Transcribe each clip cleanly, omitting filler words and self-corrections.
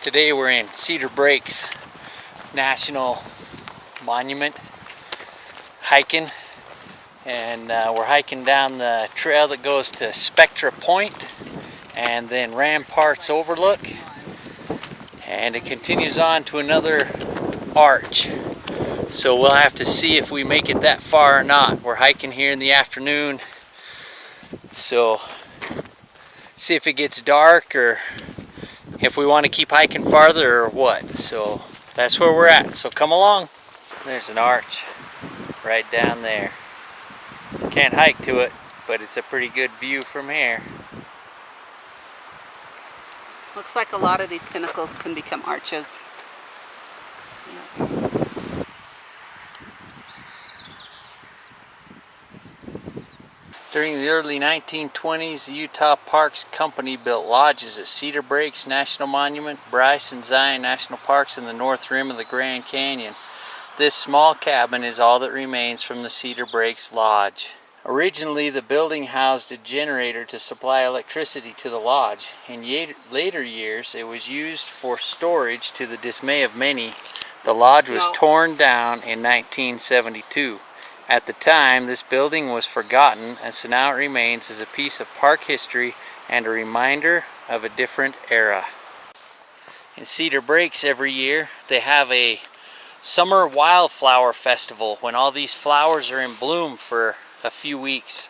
Today we're in Cedar Breaks National Monument hiking, and we're hiking down the trail that goes to Spectra Point and then Ramparts Overlook, and it continues on to another arch. So we'll have to see if we make it that far or not. We're hiking here in the afternoon, so see if it gets dark or if we want to keep hiking farther or what. So that's where we're at, so come along. There's an arch right down there. Can't hike to it, but it's a pretty good view from here. Looks like a lot of these pinnacles can become arches. Yeah. During the early 1920s, the Utah Parks Company built lodges at Cedar Breaks National Monument, Bryce and Zion National Parks, and the north rim of the Grand Canyon. This small cabin is all that remains from the Cedar Breaks Lodge. Originally, the building housed a generator to supply electricity to the lodge. In later years, it was used for storage. To the dismay of many, the lodge was torn down in 1972. At the time, this building was forgotten, and so now it remains as a piece of park history and a reminder of a different era. In Cedar Breaks every year, they have a summer Wildflower Festival when all these flowers are in bloom for a few weeks.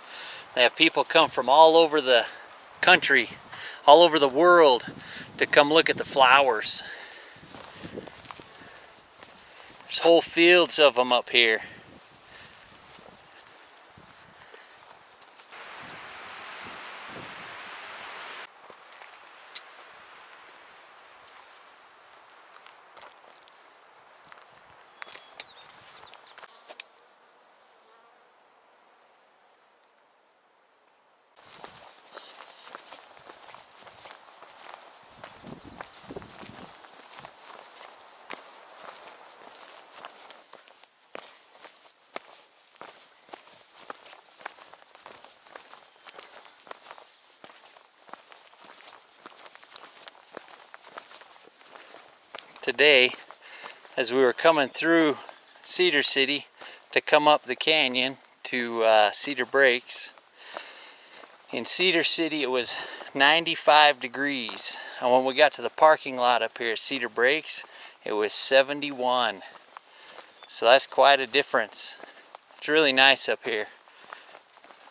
They have people come from all over the country, all over the world, to come look at the flowers. There's whole fields of them up here. Today, as we were coming through Cedar City to come up the canyon to Cedar Breaks, in Cedar City it was 95 degrees, and when we got to the parking lot up here at Cedar Breaks, it was 71. So that's quite a difference. It's really nice up here.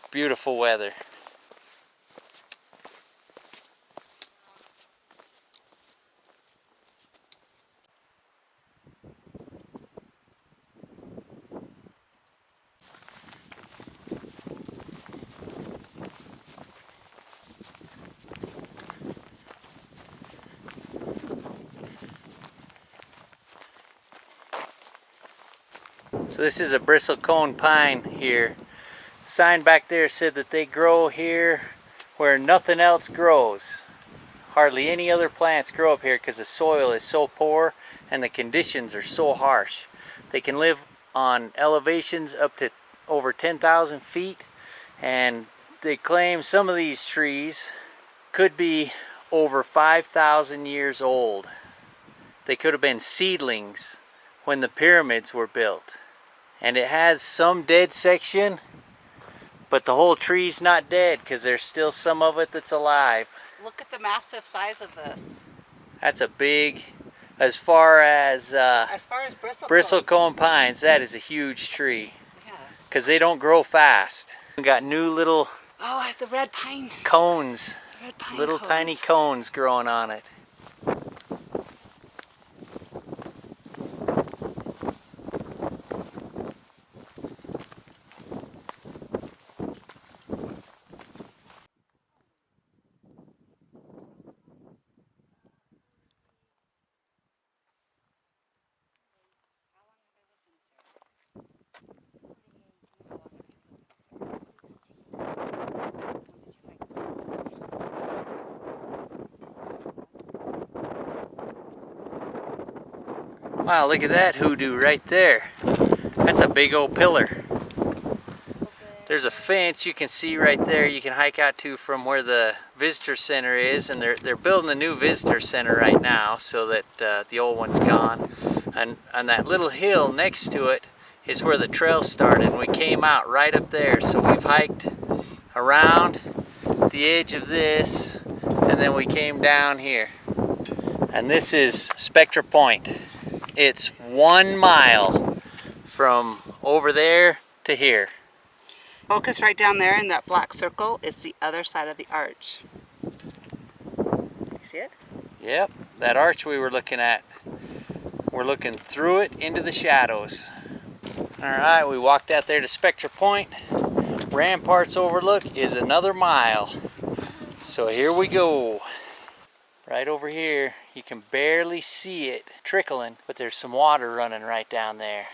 Beautiful weather. So this is a bristlecone pine here. The sign back there said that they grow here where nothing else grows. Hardly any other plants grow up here because the soil is so poor and the conditions are so harsh. They can live on elevations up to over 10,000 feet, and they claim some of these trees could be over 5,000 years old. They could have been seedlings when the pyramids were built. And it has some dead section, but the whole tree's not dead because there's still some of it that's alive. Look at the massive size of this. That's a big, as far as bristlecone pines, that is a huge tree. Yes. Because they don't grow fast. We got new little the red pine cones, red pine little cones. tiny cones growing on it. Wow, look at that hoodoo right there. That's a big old pillar. There's a fence you can see right there you can hike out to from where the visitor center is, and they're building a new visitor center right now so that the old one's gone. And on that little hill next to it is where the trail started, and we came out right up there. So we've hiked around the edge of this, and then we came down here. And this is Spectra Point. It's 1 mile from over there to here. Focus right down there in that black circle. It's the other side of the arch. You see it? Yep, that arch we were looking at. We're looking through it into the shadows. Alright, we walked out there to Spectra Point. Ramparts Overlook is another mile. So here we go. Right over here, you can barely see it trickling, but there's some water running right down there.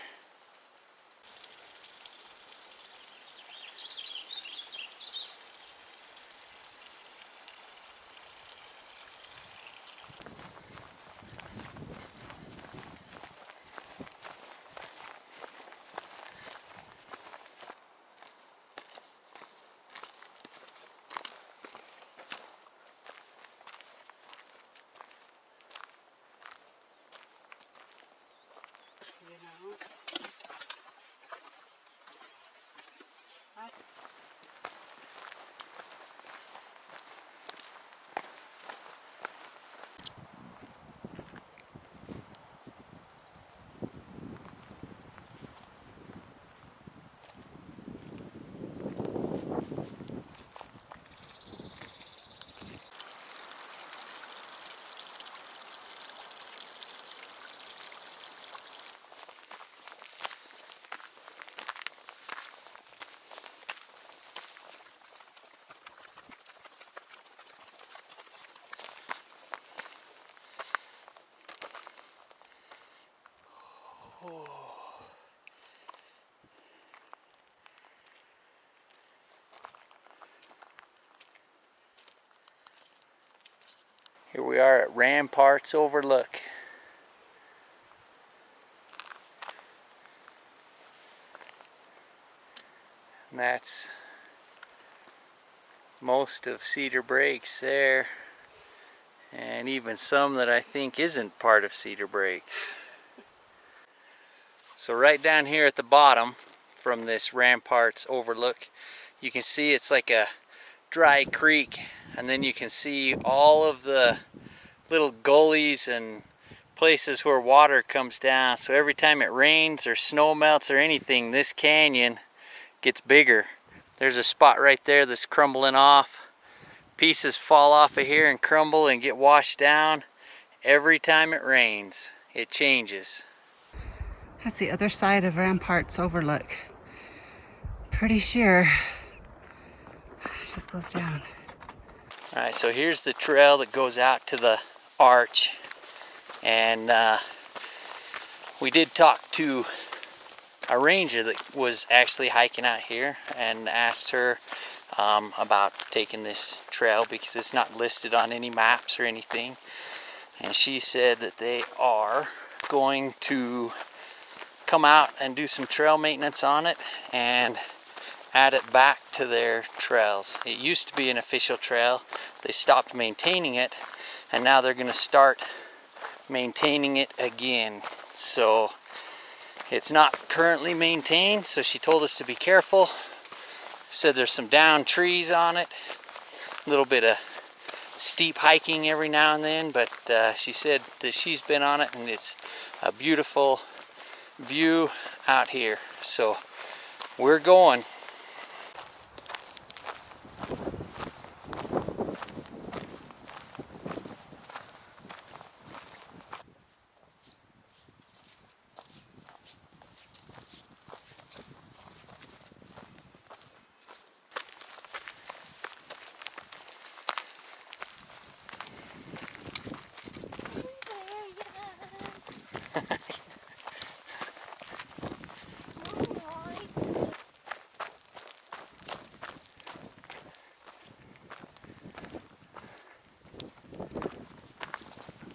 Here we are at Ramparts Overlook. And that's most of Cedar Breaks there, and even some that I think isn't part of Cedar Breaks. So right down here at the bottom from this Ramparts Overlook, you can see it's like a dry creek, and then you can see all of the little gullies and places where water comes down. So every time it rains or snow melts or anything, this canyon gets bigger. There's a spot right there that's crumbling off. Pieces fall off of here and crumble and get washed down. Every time it rains, it changes. That's the other side of Ramparts Overlook. Pretty sure. It just goes down. Alright, so here's the trail that goes out to the arch. And we did talk to a ranger that was actually hiking out here and asked her about taking this trail because it's not listed on any maps or anything. And she said that they are going to come out and do some trail maintenance on it and add it back to their trails. It used to be an official trail. They stopped maintaining it, and now they're going to start maintaining it again. So it's not currently maintained, so she told us to be careful. Said there's some downed trees on it, a little bit of steep hiking every now and then, but she said that she's been on it and it's a beautiful view out here. So we're going.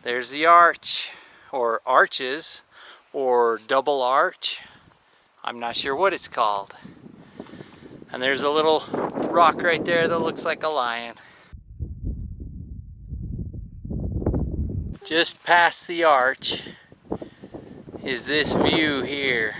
There's the arch, or arches, or double arch. I'm not sure what it's called. And there's a little rock right there that looks like a lion. Just past the arch is this view here.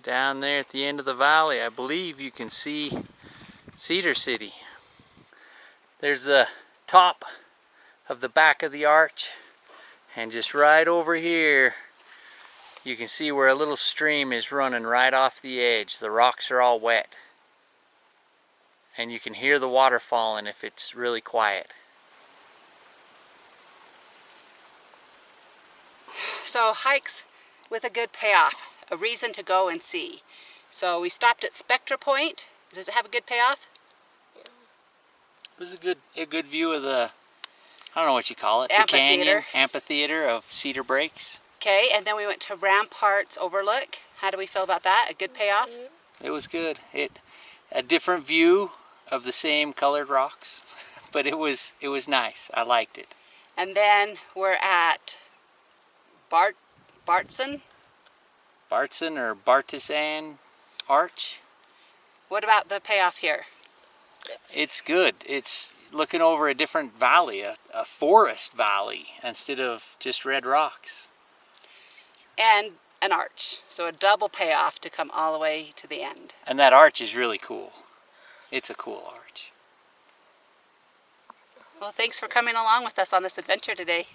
Down there at the end of the valley, I believe you can see Cedar City. There's the top of the back of the arch, and just right over here you can see where a little stream is running right off the edge. The rocks are all wet, and you can hear the water falling if it's really quiet. So hikes with a good payoff, a reason to go and see. So we stopped at Spectra Point. Does it have a good payoff? It was a good view of the, I don't know what you call it, Amphitheater. The canyon, amphitheater of Cedar Breaks. Okay, and then we went to Ramparts Overlook. How do we feel about that? A good payoff? It was good. A different view of the same colored rocks, but it was nice. I liked it. And then we're at Bartizan or Bartizan Arch. What about the payoff here? It's good. It's looking over a different valley, a forest valley, instead of just red rocks. And an arch, so a double payoff to come all the way to the end. And that arch is really cool. It's a cool arch. Well, thanks for coming along with us on this adventure today.